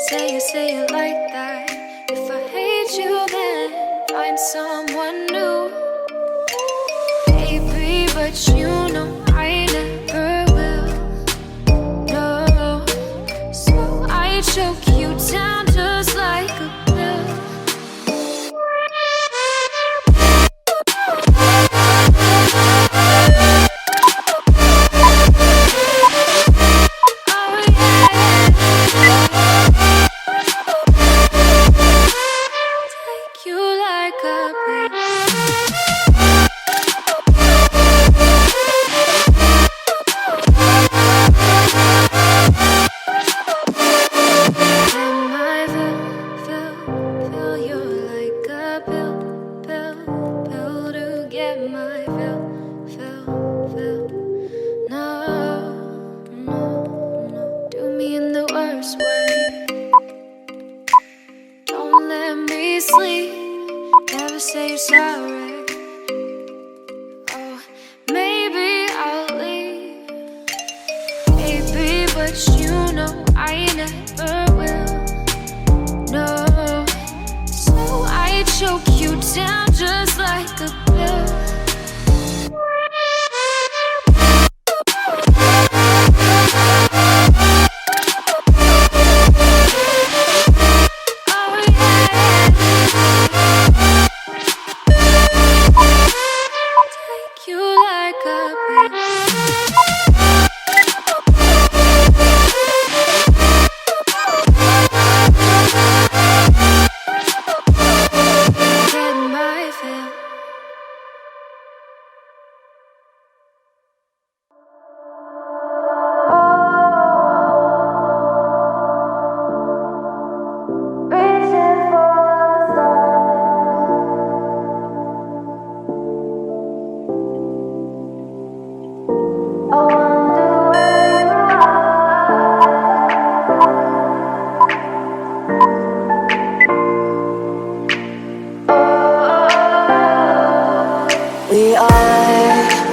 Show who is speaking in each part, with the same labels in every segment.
Speaker 1: say it like that. If I hate you, then find someone new. Baby, but you know I never will. No, so I choke you down just like a pill. Sleep, never say you're sorry. Oh, maybe I'll leave, baby, but you know I never will. No, so I choke you down just like a pill.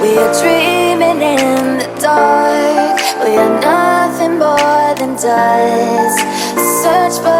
Speaker 1: We are dreaming in the dark. We are nothing more than dust. Search for